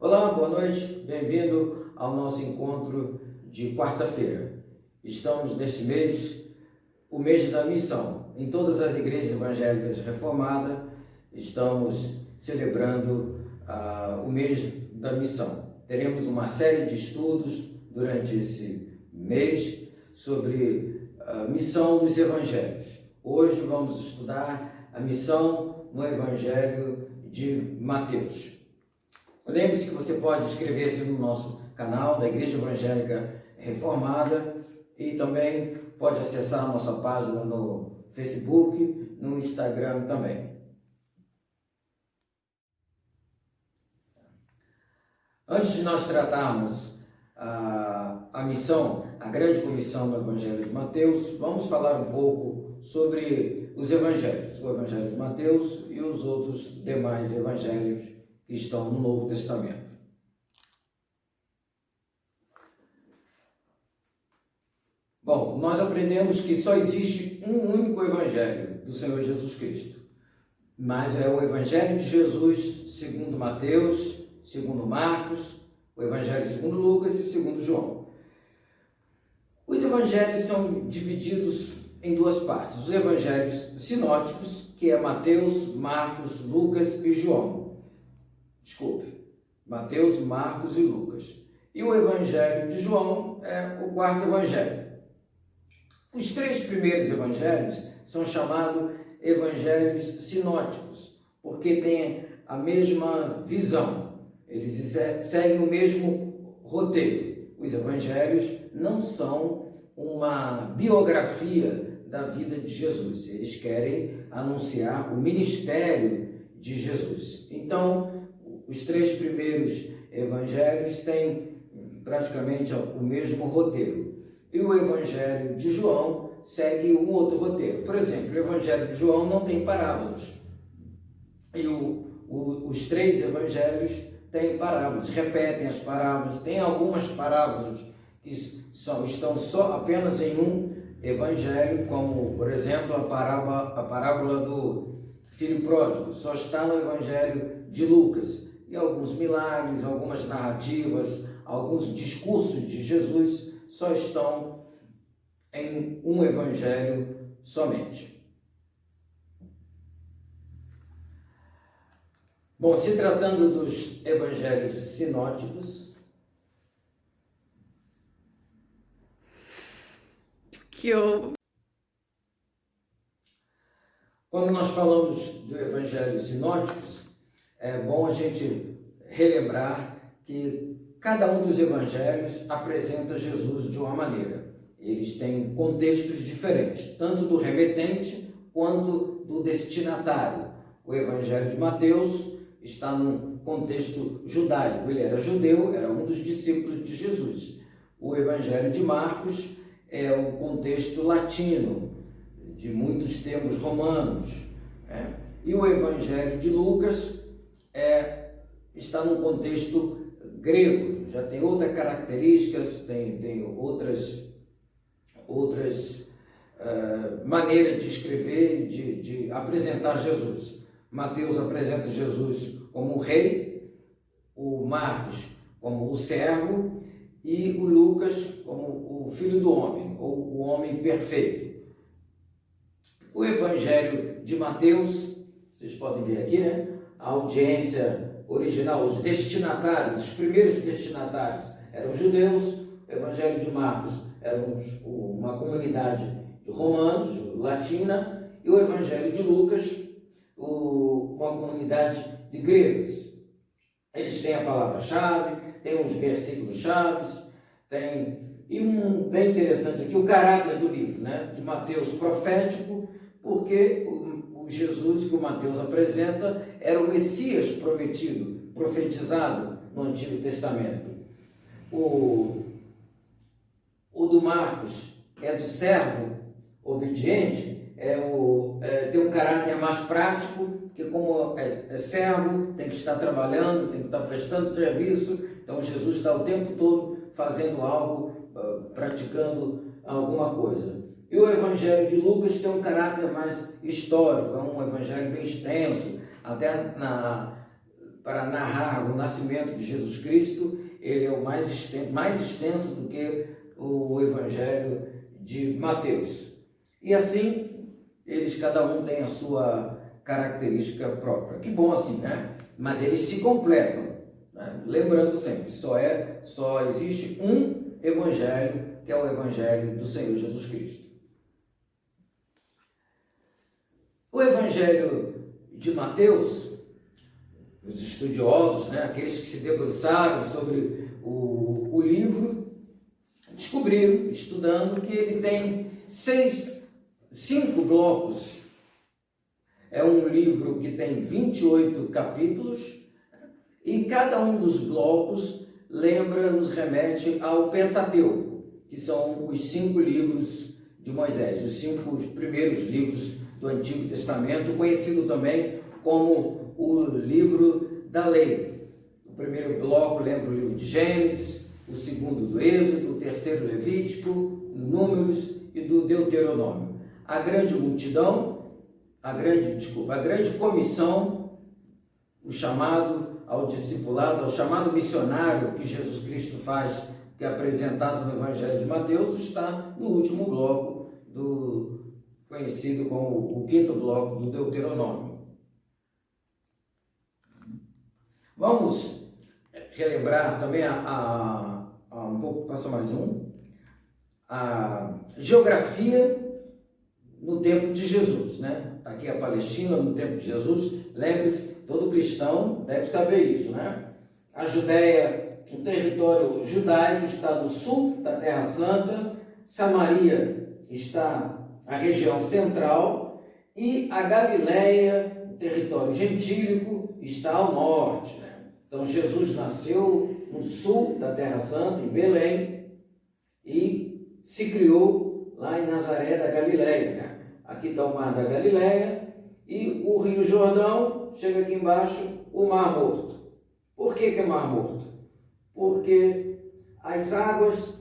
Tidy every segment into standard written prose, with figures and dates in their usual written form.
Olá, boa noite, bem-vindo ao nosso encontro de quarta-feira. Estamos neste mês, o mês da missão. Em todas as igrejas evangélicas reformadas, estamos celebrando o mês da missão. Teremos uma série de estudos durante esse mês sobre a missão dos evangelhos. Hoje vamos estudar a missão no Evangelho de Mateus. Lembre-se que você pode inscrever-se no nosso canal da Igreja Evangélica Reformada e também pode acessar a nossa página no Facebook, no Instagram também. Antes de nós tratarmos a missão, a grande comissão do Evangelho de Mateus, vamos falar um pouco sobre os evangelhos, o Evangelho de Mateus e os outros demais evangelhos que estão no Novo Testamento. Bom, nós aprendemos que só existe um único Evangelho do Senhor Jesus Cristo, mas é o Evangelho de Jesus segundo Mateus, segundo Marcos, o Evangelho segundo Lucas e segundo João. Os evangelhos são divididos em duas partes: os evangelhos sinóticos, que é Mateus, Marcos, Lucas e João. Mateus, Marcos e Lucas. E o Evangelho de João é o quarto Evangelho. Os três primeiros evangelhos são chamados evangelhos sinóticos, porque têm a mesma visão, eles seguem o mesmo roteiro. Os evangelhos não são uma biografia da vida de Jesus, eles querem anunciar o ministério de Jesus. Então, os três primeiros evangelhos têm praticamente o mesmo roteiro. E o Evangelho de João segue um outro roteiro. Por exemplo, o Evangelho de João não tem parábolas. E os três evangelhos têm parábolas, repetem as parábolas. Tem algumas parábolas que estão só apenas em um evangelho, como, por exemplo, a parábola do filho pródigo, só está no Evangelho de Lucas. E alguns milagres, algumas narrativas, alguns discursos de Jesus só estão em um evangelho somente. Bom, se tratando dos evangelhos sinóticos, quando nós falamos de evangelhos sinóticos, é bom a gente relembrar que cada um dos evangelhos apresenta Jesus de uma maneira. Eles têm contextos diferentes, tanto do remetente quanto do destinatário. O Evangelho de Mateus está num contexto judaico. Ele era judeu, era um dos discípulos de Jesus. O Evangelho de Marcos é o contexto latino, de muitos termos romanos. E o Evangelho de Lucas está num contexto grego, já tem outras características, tem outras maneiras de escrever, de apresentar Jesus. Mateus apresenta Jesus como o rei, o Marcos como o servo e o Lucas como o filho do homem, ou o homem perfeito. O Evangelho de Mateus, vocês podem ver aqui, né? A audiência original, os destinatários, os primeiros destinatários eram judeus. O Evangelho de Marcos era uma comunidade de romanos, latina, e o Evangelho de Lucas, uma comunidade de gregos. Eles têm a palavra-chave, têm uns versículos-chave, e bem interessante aqui, o caráter do livro, né? De Mateus profético, porque o Jesus que o Mateus apresenta era o Messias prometido, profetizado no Antigo Testamento. O do Marcos é do servo obediente, tem um caráter mais prático, porque como é servo, tem que estar trabalhando, tem que estar prestando serviço, então Jesus está o tempo todo fazendo algo, praticando alguma coisa. E o Evangelho de Lucas tem um caráter mais histórico, é um evangelho bem extenso, até para narrar o nascimento de Jesus Cristo, ele é o mais extenso do que o Evangelho de Mateus. E assim, eles cada um tem a sua característica própria. Que bom assim, né? Mas eles se completam, né? Lembrando sempre, só existe um Evangelho, que é o Evangelho do Senhor Jesus Cristo. O Evangelho de Mateus, os estudiosos, né, aqueles que se debruçaram sobre o livro, descobriram, estudando, que ele tem 5 blocos. É um livro que tem 28 capítulos e cada um dos blocos nos remete ao Pentateuco, que são os 5 livros de Moisés, os 5 primeiros livros do Antigo Testamento, conhecido também como o livro da lei. O primeiro bloco lembra o livro de Gênesis, o segundo do Êxodo, o terceiro Levítico, Números e do Deuteronômio. A grande multidão, a grande comissão, o chamado ao discipulado, ao chamado missionário que Jesus Cristo faz, que é apresentado no Evangelho de Mateus, está no último bloco conhecido como o 5º bloco do Deuteronômio. Vamos relembrar também um pouco, passa mais a geografia no tempo de Jesus, né? Aqui a Palestina no tempo de Jesus, lembre-se, todo cristão deve saber isso, né? A Judéia, o território judaico está no sul da Terra Santa, Samaria está a região central e a Galileia, o território gentílico, está ao norte, né? Então Jesus nasceu no sul da Terra Santa, em Belém, e se criou lá em Nazaré da Galileia, né? Aqui está o Mar da Galileia e o Rio Jordão, chega aqui embaixo, o Mar Morto. Por que é Mar Morto? Porque as águas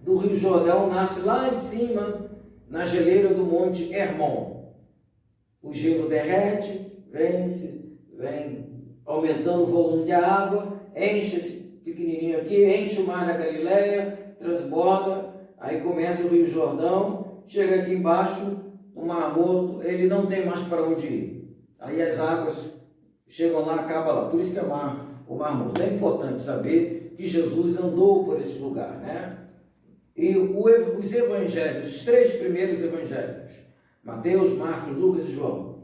do Rio Jordão nascem lá em cima, na geleira do Monte Hermon. O gelo derrete, vem aumentando o volume de água, enche esse pequenininho aqui, enche o Mar da Galileia, transborda, aí começa o Rio Jordão, chega aqui embaixo, o Mar Morto, ele não tem mais para onde ir. Aí as águas chegam lá, acaba lá. Por isso que é o Mar Morto. É importante saber que Jesus andou por esse lugar, né? E os evangelhos, os 3 primeiros evangelhos, Mateus, Marcos, Lucas e João,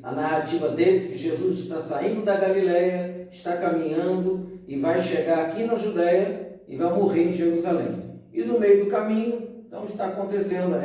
a narrativa deles que Jesus está saindo da Galileia, está caminhando e vai chegar aqui na Judéia e vai morrer em Jerusalém. E no meio do caminho, então está acontecendo,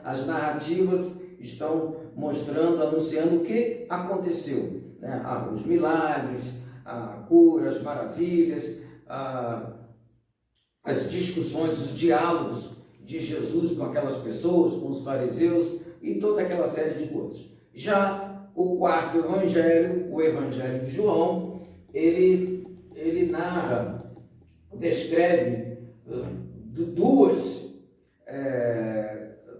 as narrativas estão mostrando, anunciando o que aconteceu, né? Os milagres, a cura, as maravilhas, as discussões, os diálogos de Jesus com aquelas pessoas, com os fariseus e toda aquela série de coisas. Já o 4º evangelho, o Evangelho de João, ele descreve 2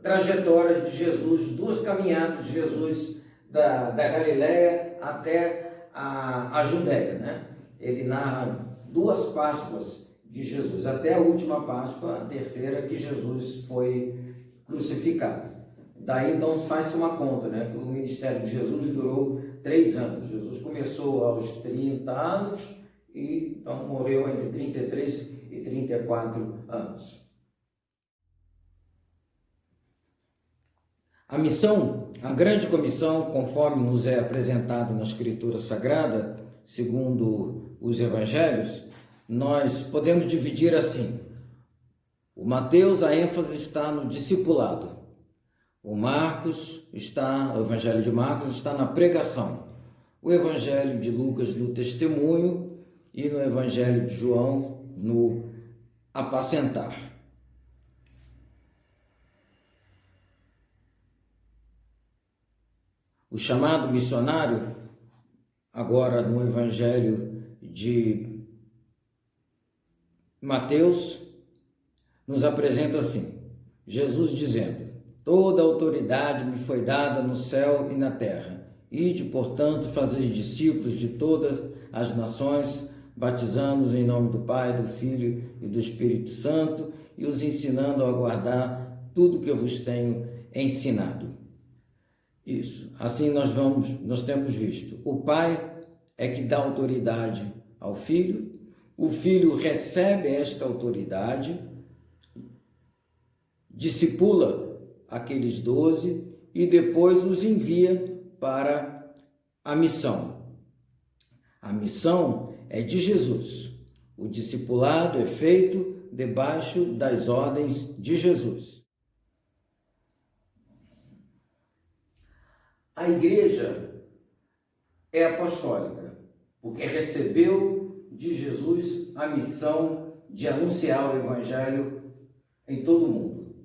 trajetórias de Jesus, 2 caminhadas de Jesus da Galileia até a Judéia, né? Ele narra 2 Páscoas de Jesus, até a última Páscoa, a terceira, que Jesus foi crucificado. Daí então faz-se uma conta, né? O ministério de Jesus durou 3 anos. Jesus começou aos 30 anos e então morreu entre 33 e 34 anos. A missão, a grande comissão, conforme nos é apresentado na Escritura Sagrada, segundo os Evangelhos, nós podemos dividir assim. O Mateus, a ênfase está no discipulado. O Evangelho de Marcos está na pregação. O Evangelho de Lucas no testemunho e no Evangelho de João no apacentar. O chamado missionário, agora no Evangelho de Mateus, nos apresenta assim, Jesus dizendo: toda autoridade me foi dada no céu e na terra. Ide, portanto, fazer discípulos de todas as nações, batizando-os em nome do Pai, do Filho e do Espírito Santo, e os ensinando a guardar tudo que eu vos tenho ensinado. Isso. Assim nós temos visto. O Pai é que dá autoridade ao Filho, o Filho recebe esta autoridade, discipula aqueles 12 e depois os envia para a missão. A missão é de Jesus. O discipulado é feito debaixo das ordens de Jesus. A igreja é apostólica, porque recebeu de Jesus a missão de anunciar o evangelho em todo o mundo.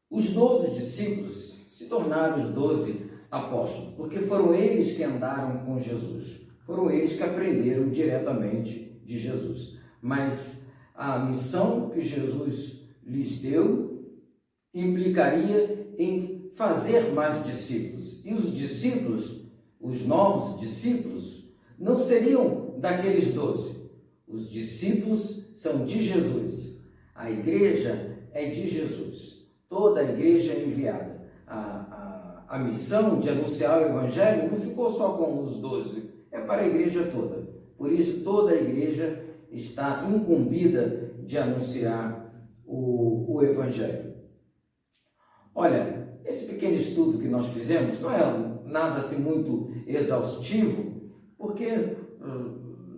Os 12 discípulos se tornaram os 12 apóstolos, porque foram eles que andaram com Jesus, foram eles que aprenderam diretamente de Jesus. Mas a missão que Jesus lhes deu implicaria em fazer mais discípulos. E os discípulos, os novos discípulos, não seriam daqueles 12. Os discípulos são de Jesus. A igreja é de Jesus. Toda a igreja é enviada. A missão de anunciar o evangelho não ficou só com os 12, é para a igreja toda. Por isso, toda a igreja está incumbida de anunciar o evangelho. Olha, esse pequeno estudo que nós fizemos não é nada assim muito exaustivo, porque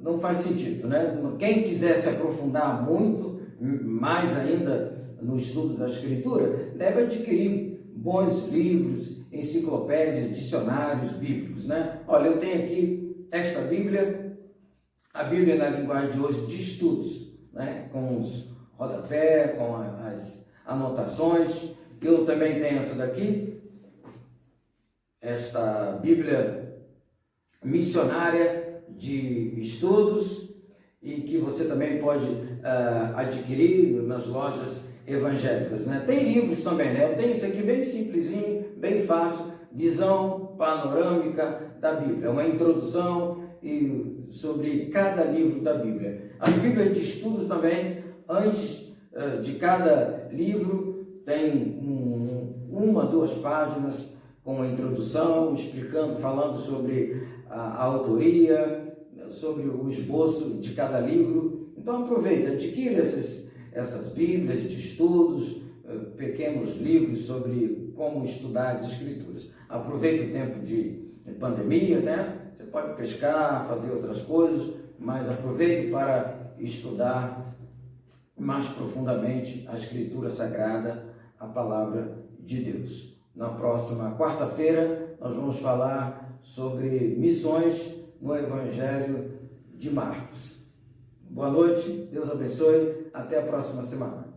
não faz sentido, né? Quem quiser se aprofundar muito, mais ainda no estudo da Escritura, deve adquirir bons livros, enciclopédias, dicionários bíblicos, né? Olha, eu tenho aqui esta Bíblia, a Bíblia na linguagem de hoje de estudos, né? Com os rodapé, com as anotações. Eu também tenho essa daqui, esta Bíblia missionária de estudos, e que você também pode adquirir nas lojas evangélicas, né? Tem livros também, né? Eu tenho isso aqui bem simplesinho, bem fácil, visão panorâmica da Bíblia, uma introdução sobre cada livro da Bíblia. As Bíblias de estudos também, antes de cada livro, tem uma, 2 páginas com a introdução, explicando, falando sobre a autoria, sobre o esboço de cada livro. Então aproveita, adquira essas Bíblias de estudos, pequenos livros sobre como estudar as Escrituras. Aproveita o tempo de pandemia, né? Você pode pescar, fazer outras coisas, mas aproveite para estudar mais profundamente a Escritura Sagrada, a Palavra de Deus. Na próxima quarta-feira, nós vamos falar sobre missões no Evangelho de Marcos. Boa noite, Deus abençoe, até a próxima semana.